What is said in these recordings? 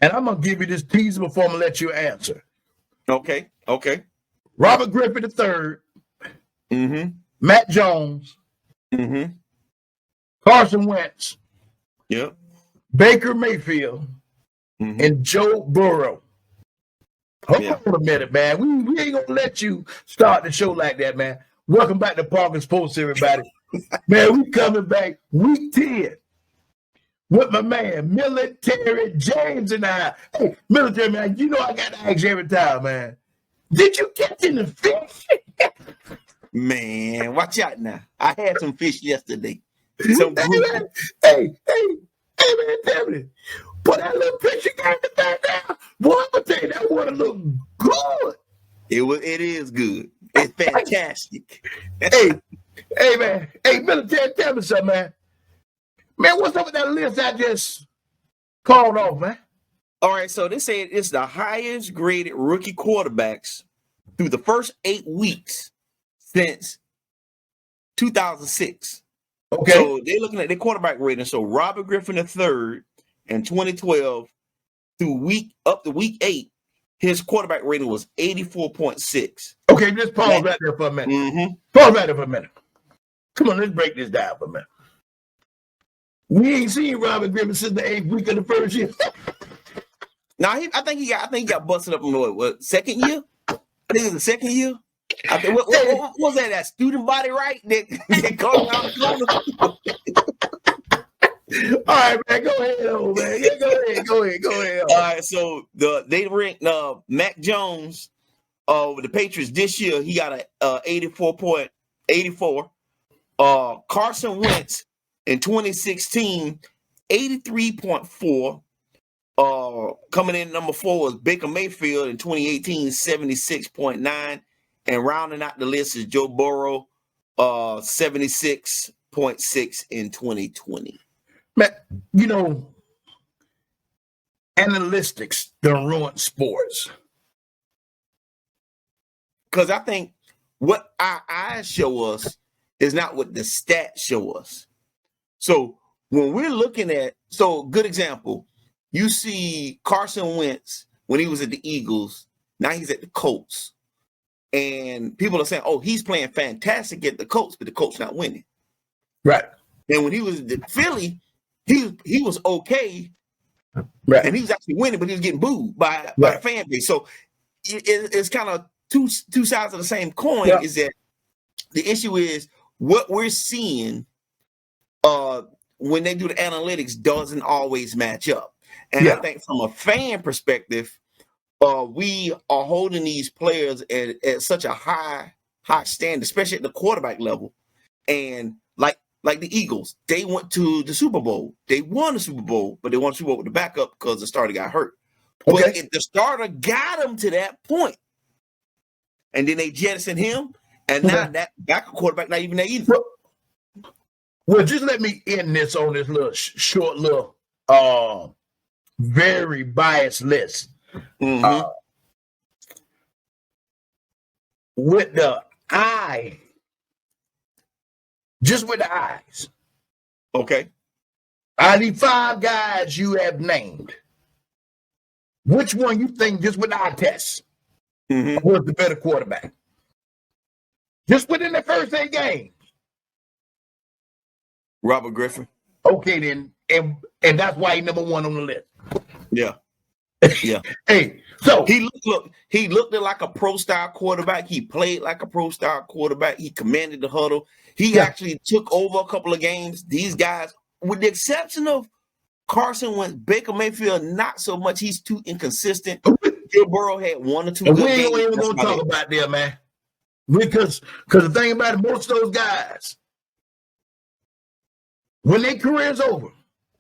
And I'm going to give you this teaser before I'm going to let you answer. Okay. Robert Griffin III. Mm-hmm. Matt Jones. Mm-hmm. Carson Wentz. Yep. Baker Mayfield. Mm-hmm. And Joe Burrow. Hold on a minute, man. We ain't going to let you start the show like that, man. Welcome back to Parkins Post, everybody. Man, we coming back week 10 with my man, Military James and I. Hey, Military, man, you know I got to ask you every time, man. Did you catch any fish? Man, watch out now. I had some fish yesterday. Hey, man, tell me. Put that little picture got the back down. Boy, I'm going to tell you, that water look good. It is good. It's fantastic. Hey, man. Hey, Military, tell me something, man. Man, what's up with that list I just called off, man? All right, so they say it's the highest graded rookie quarterbacks through the first 8 weeks since 2006. Okay. So they're looking at their quarterback rating. So Robert Griffin III in 2012 up to week 8, his quarterback rating was 84.6. Okay, just pause right there for a minute. Mm-hmm. Pause right there for a minute. Come on, let's break this down for a minute. We ain't seen Robert Griffin since the 8th week of the first year. Now I think he got busted up in what second year? I think it was the second year. I think what was that? That student body right? That goes down the All right, man. Go ahead, man. Yeah, go ahead. All right, so they ranked Mac Jones with the Patriots this year. He got a 84.84. Carson Wentz in 2016, 83.4. Coming in number 4 was Baker Mayfield in 2018, 76.9. And rounding out the list is Joe Burrow, 76.6 in 2020. Man, you know, analytics don't ruin sports. Because I think what our eyes show us is not what the stats show us. So when we're looking at, good example, you see Carson Wentz when he was at the Eagles, now he's at the Colts. And people are saying, oh, he's playing fantastic at the Colts, but the Colts not winning. Right. And when he was at Philly, he was okay. Right. And he was actually winning, but he was getting booed by the fan base. So it's kind of two sides of the same coin. Yeah. Is that the issue is what we're seeing when they do the analytics doesn't always match up. And I think from a fan perspective, we are holding these players at such a high standard, especially at the quarterback level. And like the Eagles, they went to the Super Bowl. They won the Super Bowl, but they won the Super Bowl with the backup because the starter got hurt. Okay. But the starter got them to that point. And then they jettisoned him, and now that backup quarterback not even there either. Well, just let me end this on this little short little very biased list. Mm-hmm. With the eye, just with the eyes. Okay. Out of the 5 guys you have named, which one you think just with the eye test was the better quarterback? Just within the first 8 games. Robert Griffin. Okay, then, and that's why he's number 1 on the list. Yeah. Yeah. Hey, so he looked like a pro-style quarterback. He played like a pro-style quarterback. He commanded the huddle. He actually took over a couple of games. These guys, with the exception of Carson Wentz, Baker Mayfield, not so much. He's too inconsistent. Joe Burrow had 1 or 2 good games. We ain't even going to talk about that, man. Because the thing about it, most of those guys, when their career's over,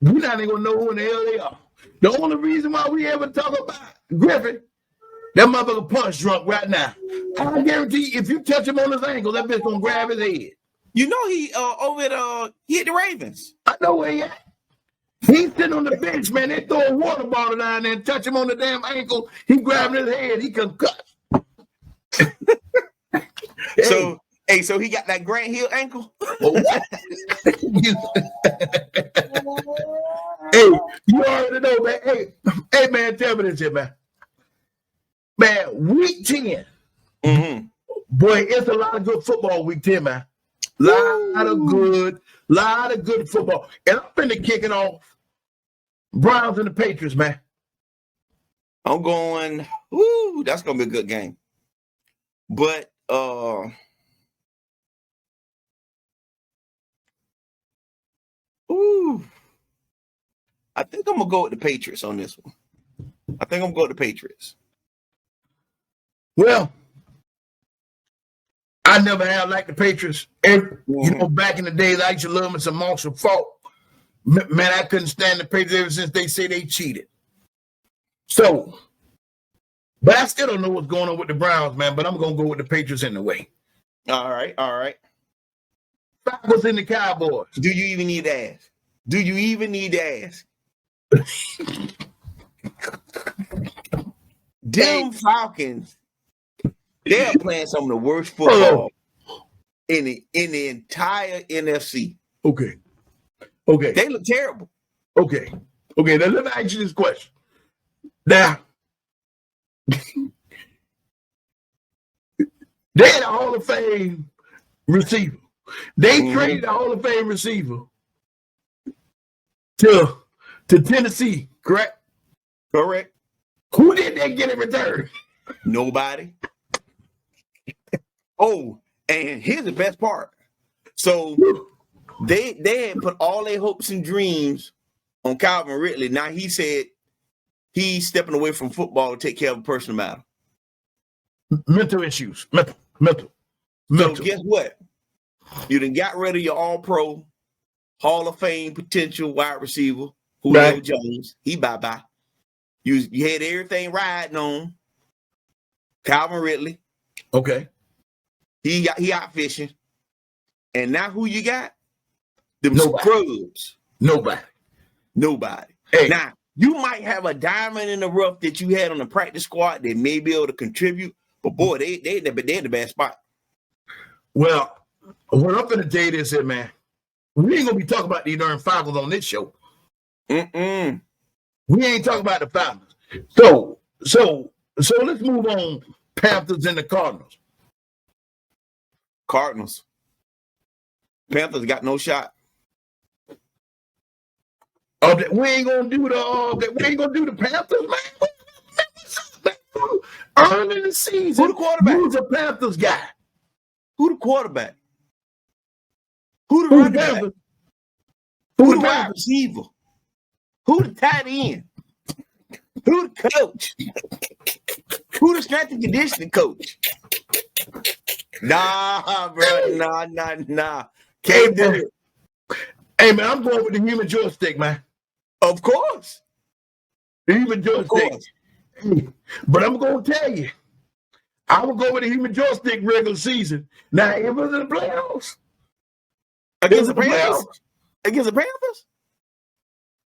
we're not even going to know who in the hell they are. The only reason why we ever talk about Griffin, that motherfucker punch drunk right now. I guarantee you, if you touch him on his ankle, that bitch gonna grab his head. You know he he hit the Ravens. I know where he at. He's sitting on the bench, man. They throw a water bottle down there and touch him on the damn ankle. He grabbing his head. He concussed. So he got that Grant Hill ankle. Hey, you already know, man. Hey, man, tell me this here, man. Man, week 10. Mm-hmm. Boy, it's a lot of good football week 10, man. Lot of good football. And I'm finna kick it off. Browns and the Patriots, man. I'm going, that's gonna be a good game. But I think I'm gonna go with the Patriots on this one. I think I'm gonna go with the Patriots. Well, I never have liked the Patriots. And, you know, back in the days, I used to love them some Marshall Faulk. Man, I couldn't stand the Patriots ever since they say they cheated. So, but I still don't know what's going on with the Browns, man. But I'm gonna go with the Patriots in the way. All right. Falcons and the Cowboys. Do you even need to ask? Them Falcons, they're playing some of the worst football in the entire NFC. Okay. They look terrible. Okay. Now let me ask you this question. Now, they had a Hall of Fame receiver. They traded a Hall of Fame receiver to Tennessee, correct? Correct. Who did they get in return? Nobody. Oh, and here's the best part. So they had put all their hopes and dreams on Calvin Ridley. Now he said he's stepping away from football to take care of a personal matter. Mental issues. Mental. So guess what? You done got rid of your all-pro, Hall of Fame potential wide receiver, Julio Jones. He bye-bye. You had everything riding on Calvin Ridley. Okay. He out fishing. And now who you got? Them scrubs. Nobody. Hey. Now, you might have a diamond in the rough that you had on the practice squad that may be able to contribute, but boy, they're in the bad spot. Well, what I'm gonna tell you this here, man. We ain't gonna be talking about these darn Falcons on this show. We ain't talking about the Falcons. So let's move on. Panthers and the Cardinals. Panthers got no shot. We ain't gonna do the Panthers, man. Early in the season, Who the quarterback? Who's a Panthers guy? Who the quarterback? Who the running back? Who the wide receiver? Who the tight end? Who the coach? Who the strength and conditioning coach? Nah, bro. Nah. Can't do it. Hey, man, I'm going with the human joystick, man. Of course. The human joystick. But I'm going to tell you, I will go with the human joystick regular season. Now, if it was in the playoffs. Against the Panthers?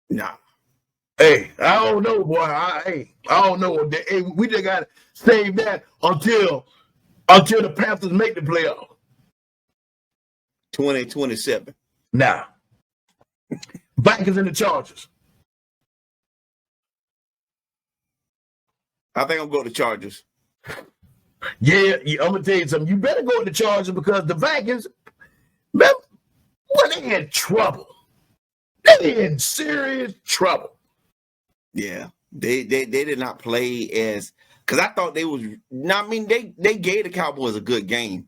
Nah. Hey, I don't know, boy. I don't know. Hey, we just got to save that until the Panthers make the playoff. 2027. Now, Vikings and the Chargers. I think I'm going to Chargers. Yeah, I'm going to tell you something. You better go with the Chargers because the Vikings, man, they in trouble. They in serious trouble. Yeah, they did not play as because I thought they was. I mean, they gave the Cowboys a good game.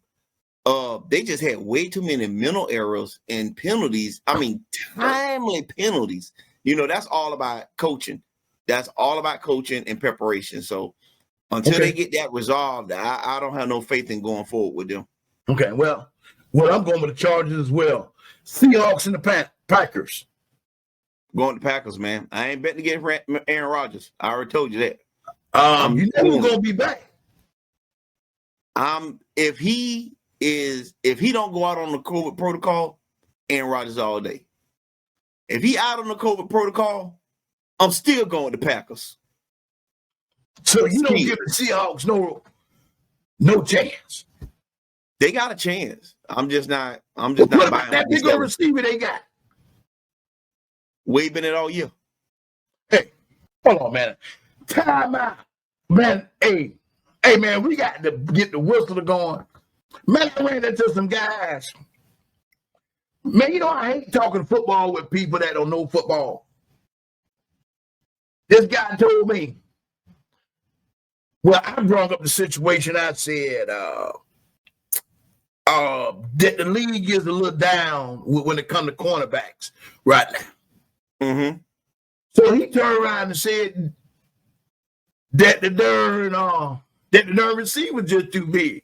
They just had way too many mental errors and penalties. I mean, timely penalties. You know, that's all about coaching. That's all about coaching and preparation. So until they get that resolved, I don't have no faith in going forward with them. Okay, well, I'm going with the Chargers as well. Seahawks and the Packers. Going to Packers, man. I ain't betting against Aaron Rodgers. I already told you that. You know who's gonna be back. If he don't go out on the COVID protocol, Aaron Rodgers all day. If he out on the COVID protocol, I'm still going to the Packers. So you don't give the Seahawks no chance. They got a chance. I'm just not What buying about that big old receiver they got? Wade been it all year. Hey, hold on, man. Time out. Man, hey, man, we got to get the whistle going. Man, I ran into some guys. Man, you know, I hate talking football with people that don't know football. This guy told me, well, I brought up the situation. I said that the league is a little down when it comes to cornerbacks right now. Mm-hmm. So he turned around and said that the darn receiver just too big.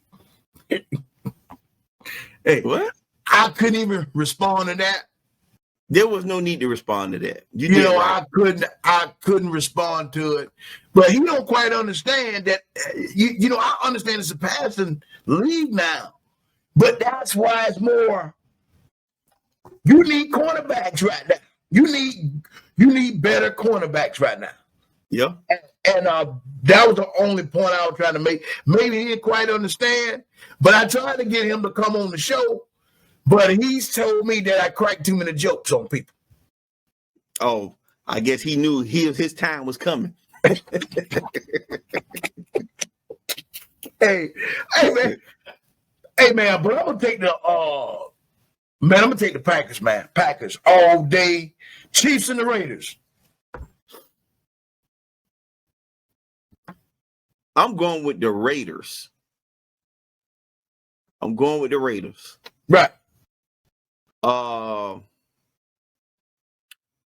Hey, what? I couldn't even respond to that. There was no need to respond to that. You know, right. I couldn't respond to it. But he don't quite understand that. You know, I understand it's a passing league now, but that's why it's more. You need cornerbacks right now. You need better cornerbacks right now. Yeah. And that was the only point I was trying to make. Maybe he didn't quite understand, but I tried to get him to come on the show. But he's told me that I cracked too many jokes on people. Oh, I guess he knew his time was coming. Hey, man, but I'm gonna take the Packers, man. Packers all day. Chiefs and the Raiders. I'm going with the Raiders. Right.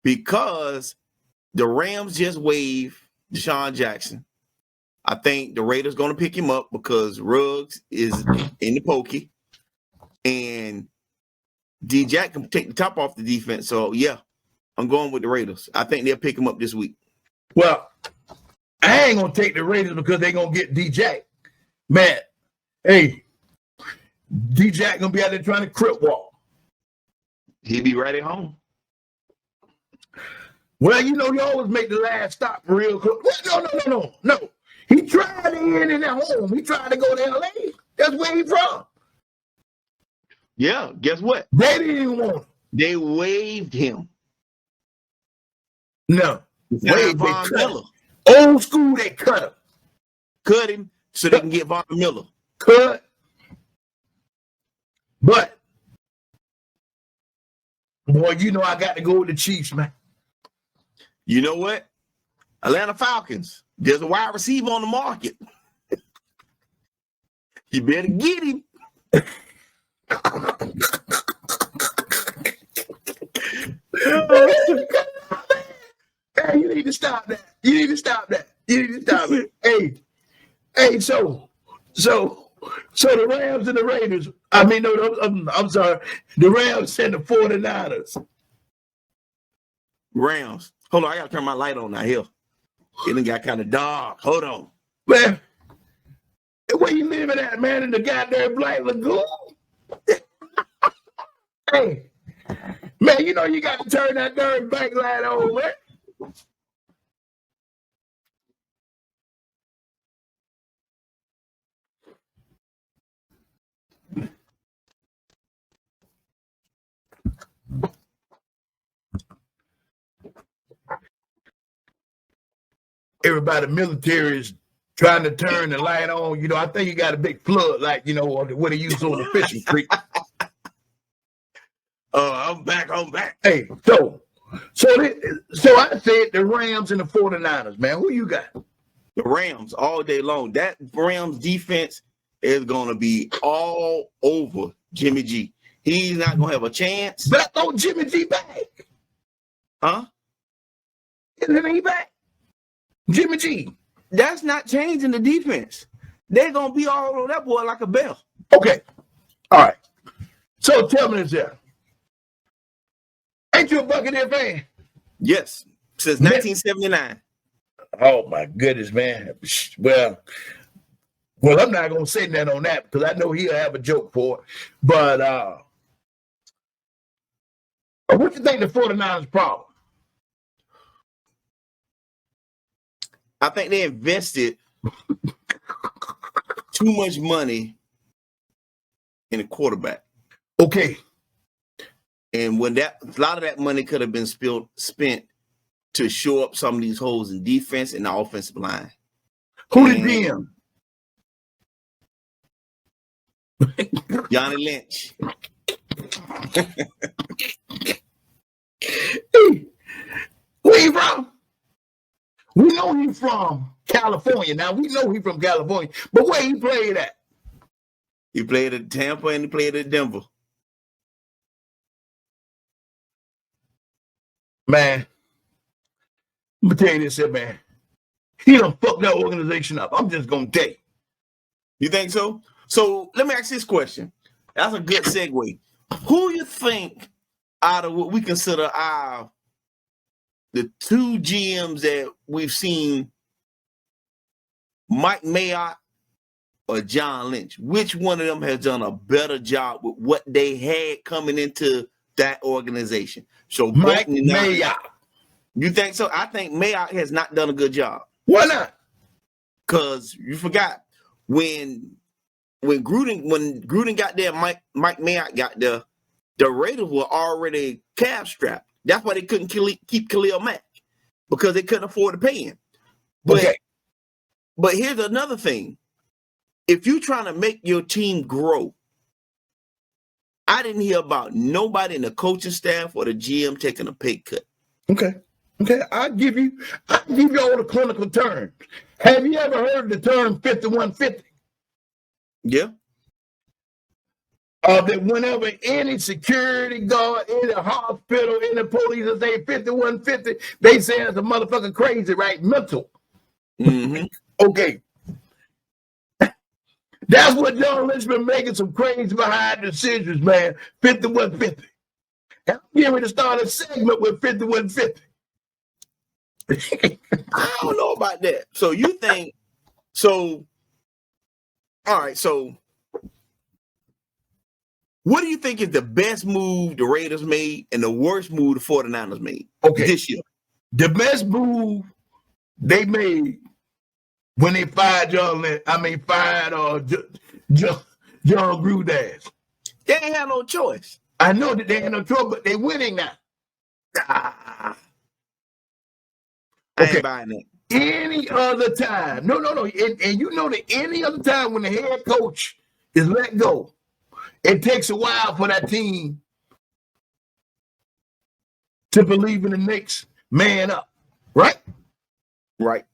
Because the Rams just waived Deshaun Jackson. I think the Raiders going to pick him up because Ruggs is in the pokey, and D-Jack can take the top off the defense. So, yeah, I'm going with the Raiders. I think they'll pick him up this week. Well, I ain't going to take the Raiders because they're going to get D-Jack. Man, hey, D-Jack going to be out there trying to crip walk. He'll be right at home. Well, you know, you always make the last stop real quick. No. He tried in at home. He tried to go to L.A. That's where he's from. Yeah, guess what? They didn't even want him. They waived him. No. Waived Von Miller. Old school, they cut him. Cut him so they can get Von Miller. Cut. But, boy, you know I got to go with the Chiefs, man. You know what? Atlanta Falcons. There's a wide receiver on the market. You better get him. Hey, you need to stop that. Hey, so the Rams and the Raiders. I mean, no, I'm sorry. The Rams and the 49ers. Rams. Hold on, I gotta turn my light on now here. It done got kind of dark. Hold on. Man, where you living at, man, in the goddamn Black Lagoon? Hey, man, you know you got to turn that darn back light on, man. Everybody, military is trying to turn the light on. You know, I think you got a big flood, like, you know, what they use on the fishing creek. I'm back. Hey, so I said the Rams and the 49ers, man. Who you got? The Rams all day long. That Rams defense is going to be all over Jimmy G. He's not going to have a chance. But I thought Jimmy G back. Huh? Isn't he back? Jimmy G. That's not changing the defense. They're going to be all over that boy like a bell. Okay. All right. So tell me this here. Ain't you a Buccaneer fan? Yes. Since 1979. Oh, my goodness, man. Well, I'm not going to say that on that because I know he'll have a joke for it. But what you think the 49ers problem? I think they invested too much money in a quarterback. Okay. And when a lot of that money could have been spent to shore up some of these holes in defense and the offensive line. Who the GM? Johnny Lynch. Where he from? We know he's from California. Now we know he's from California, but where he played at? He played at Tampa and he played at Denver. Man, I'm gonna tell you this here, man. He done fucked that organization up. I'm just gonna tell you. You think so? So let me ask this question. That's a good segue. Who you think out of what we consider the two GMs that we've seen, Mike Mayock or John Lynch, which one of them has done a better job with what they had coming into that organization? So Mike Mayock. You think so? I think Mayock has not done a good job. Why not? Because you forgot when Gruden got there, Mike Mayock got there, the Raiders were already cap strapped. That's why they couldn't keep Khalil Mack, because they couldn't afford to pay him. But here's another thing. If you're trying to make your team grow, I didn't hear about nobody in the coaching staff or the GM taking a pay cut. Okay. I'll give you all the clinical terms. Have you ever heard the term 5150? Yeah. That whenever any security guard, any hospital, any police will say 5150, they say it's a motherfucker crazy, right? Mental. Mm-hmm. Okay. That's what John Lynch been making some crazy behind decisions, man. 5150. And I'm getting ready to start a segment with 5150. I don't know about that. So you think so? All right. So what do you think is the best move the Raiders made and the worst move the 49ers made this year? The best move they made when they fired John Gruden. They ain't had no choice. I know that they had no choice, but they winning now. I ain't buying that. Any other time, no. And you know that any other time when the head coach is let go, it takes a while for that team to believe in the next man up, right? Right.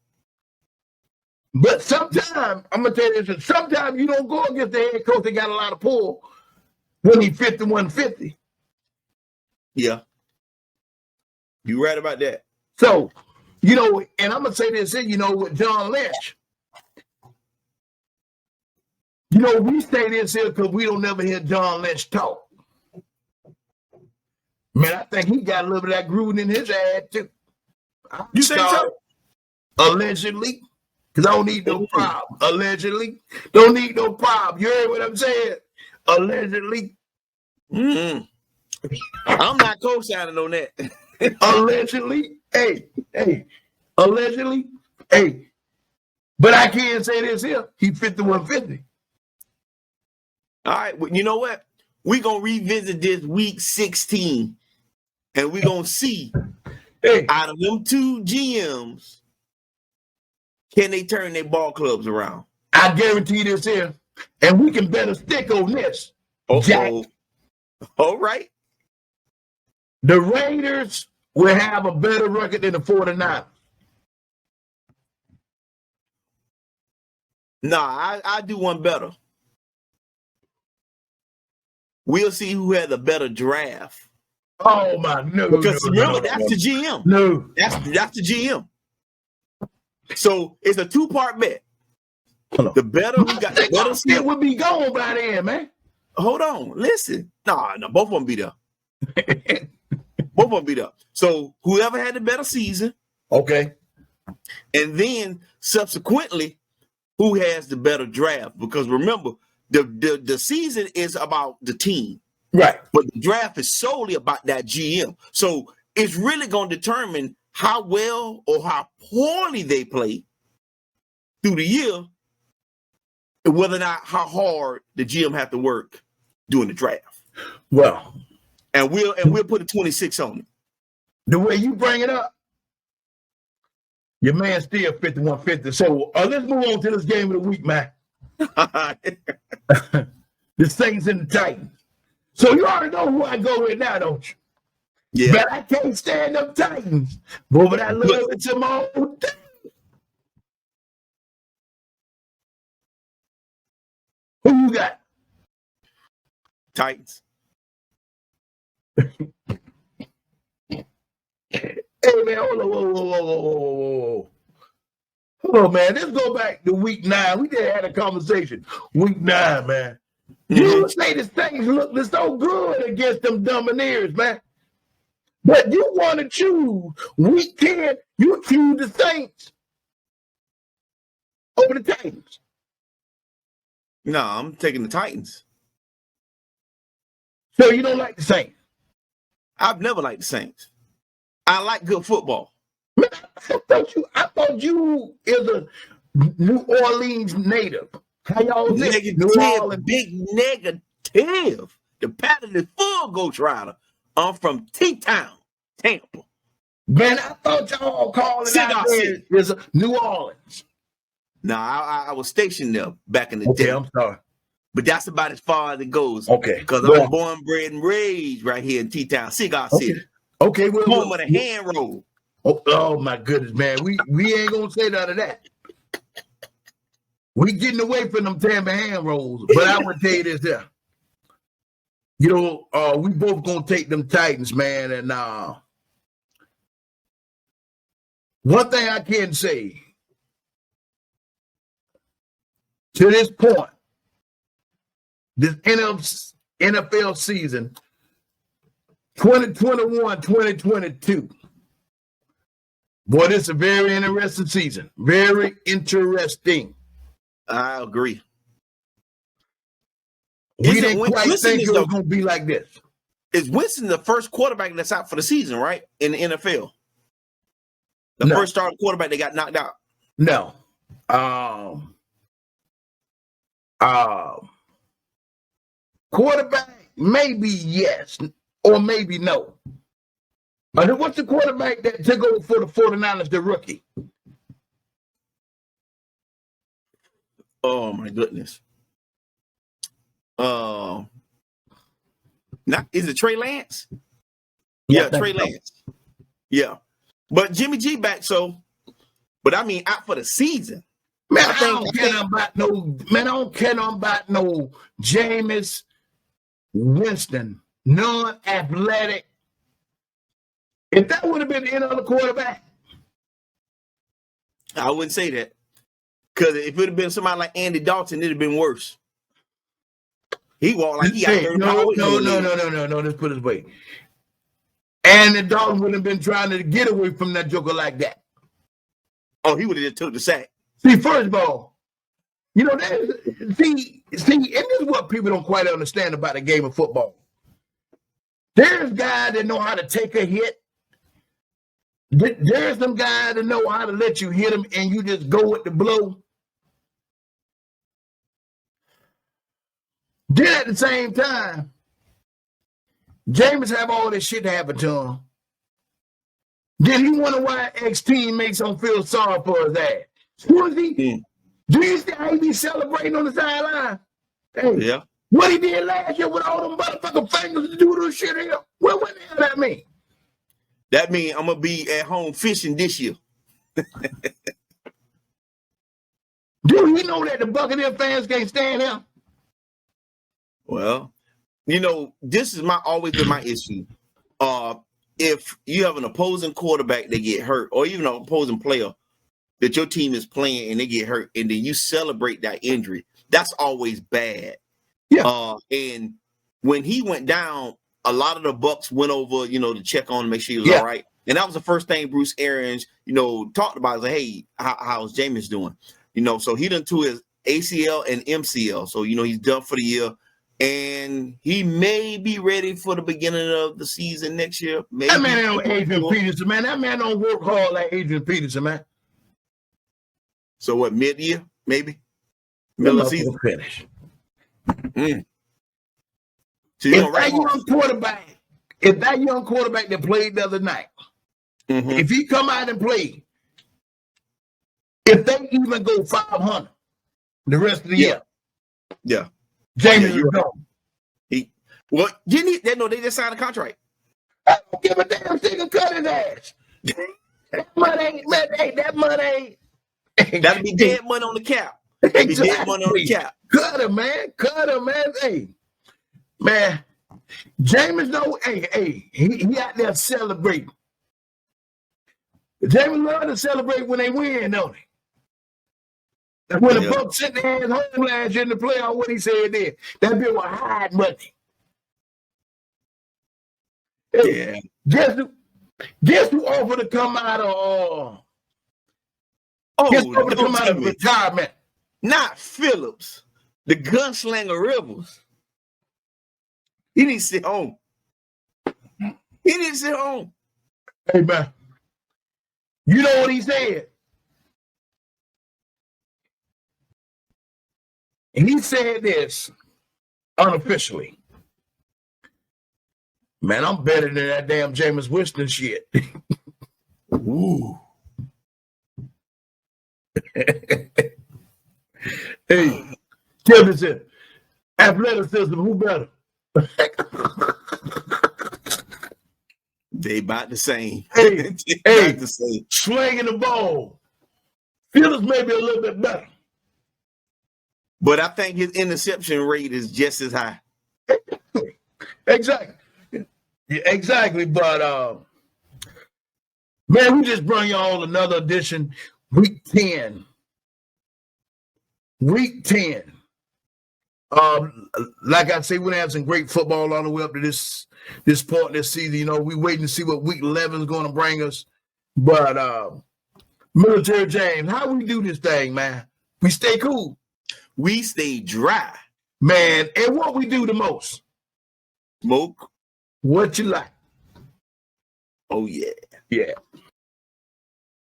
But sometimes, I'm going to tell you this, sometimes you don't go against the head coach that got a lot of pull when he's 5150. Yeah. You right about that. So, you know, and I'm going to say this, with John Lynch, we say this here because we don't never hear John Lynch talk. Man, I think he got a little bit of that Gruden in his ass, too. You think so? Allegedly. Because I don't need no problem. Allegedly. Don't need no problem. You heard what I'm saying? Allegedly. Mm-hmm. I'm not co-signing on that. Allegedly. Hey. Allegedly. Hey. But I can't say this here. He 5150. All right. Well, you know what? We're going to revisit this week 16. And we're going to see out of them two GMs, can they turn their ball clubs around? I guarantee this here. And we can bet a stick on this. Jack. All right. The Raiders will have a better record than the 49ers. Nah, I do one better. We'll see who had the better draft. Oh my no! Because remember, that's the GM. No, that's the GM. So it's a two-part bet. The better who got the better seat would be gone by then, man. Hold on, listen. No, both of them be there. Both of them be there. So whoever had the better season, okay, and then subsequently, who has the better draft? Because remember, the season is about the team. Right. But the draft is solely about that GM. So it's really going to determine how well or how poorly they play through the year, and whether or not how hard the GM have to work during the draft. Well, And we'll put a 26 on it. The way you bring it up, your man still 51-50. So let's move on to this game of the week, man. The Saints and the Titans. So you already know who I go with now, don't you? Yeah. But I can't stand them Titans. But I love it to my own team. Who you got? Titans. Hey, man, hold on, whoa. Hold on, man. Let's go back to week 9. We just had a conversation. Week 9, man. You say the Saints look so good against them Domineers, man. But you want to choose week 10, you choose the Saints over the Titans. No, I'm taking the Titans. So you don't like the Saints? I've never liked the Saints. I like good football. Man, I thought you is a New Orleans native. How y'all Negative, big negative. The pattern is full, Ghost Rider. I'm from T-Town, Tampa. Man, I thought y'all calling Cigar out there is New Orleans. No, I was stationed there back in the Okay, day. I'm sorry. But that's about as far as it goes. Okay. Because I was born, bred, and raised right here in T-Town, Cigar City. Okay, well, home of the hand roll. Oh my goodness, man. We ain't gonna say none of that. We getting away from them Tampa hand rolls. But I would tell you this here. You know, we both gonna take them Titans, man. And one thing I can say to this point, this NFL season, 2021, 2022. Boy, this is a very interesting season. Very interesting. I agree. We didn't quite think it was going to be like this. Is Winston the first quarterback that's out for the season, right? In the NFL? The first starting quarterback that got knocked out? No. Quarterback, maybe yes, or maybe no. What's the quarterback that took over for the 49ers, the rookie? Oh, my goodness. Is it Trey Lance? Yeah, Trey Lance. Yeah. But Jimmy G back, but I mean out for the season. Man, I don't care nothing about no Jameis Winston, non-athletic. If that would have been any other quarterback, I wouldn't say that. Because if it would have been somebody like Andy Dalton, it'd have been worse. He walked like he got 30 pounds. No. Let's put it this way. Andy Dalton wouldn't have been trying to get away from that joker like that. Oh, he would have just took the sack. See, first of all, you know, and this is what people don't quite understand about the game of football. There's guys that know how to take a hit. There's some guys that know how to let you hit them and you just go with the blow. Then at the same time, Jameis have all this shit happen to him. Then he wonder why ex-team makes him feel sorry for his ass. Who is he? Mm. Do you see how he be celebrating on the sideline? Hey, yeah. What he did last year with all them motherfucking fingers to do this shit here? What the hell that mean? That means I'm going to be at home fishing this year. Do he know that the Buccaneers fans can't stand him? Well, you know, this is always been my issue. If you have an opposing quarterback that get hurt, or even an opposing player that your team is playing and they get hurt, and then you celebrate that injury, that's always bad. Yeah. And when he went down, a lot of the Bucs went over, to check on him, make sure he was all right. And that was the first thing Bruce Arians, talked about. Is like, hey, how's Jameis doing? So he done to his ACL and MCL. So, he's done for the year. And he may be ready for the beginning of the season next year. Maybe. That man ain't Adrian Peterson, man. That man don't work hard like Adrian Peterson, man. So what, mid-year, maybe? Middle of the season? Finish. Mm. So if that young quarterback if that young quarterback that played the other night, if he come out and play, if they even go 500 the rest of the year, James is gone. Didn't he? No, they just signed a contract. I don't give a damn thing. Cut his ass. That money ain't, man. Hey, that money ain't. That'll be dead money on the cap. Exactly. Be dead money on the cap. Cut him, man. Cut him, man. Hey, man. James, no, he out there celebrating. James love to celebrate when they win, don't he? And when the Bucs sent their ass home last year in the playoff, what he said there, that bill was hide money. Hey, guess who offered to come out of retirement? Not Phillips, the gunslinger Rivers. He didn't sit home. Hey, man. You know what he said? And he said this unofficially. Man, I'm better than that damn Jameis Winston shit. Ooh. Hey, tell me this. Athleticism, who better? They about the same. Hey, slinging the ball. Phillips may be a little bit better. But I think his interception rate is just as high. Exactly. Yeah, exactly. But man, we just bring y'all another edition. Week 10. Like I say, we're gonna have some great football all the way up to this point this season. You know, we waiting to see what week 11 is gonna bring us. But Military James, how we do this thing, man? We stay cool. We stay dry. Man, and what we do the most? Smoke. What you like? Oh, yeah. Yeah.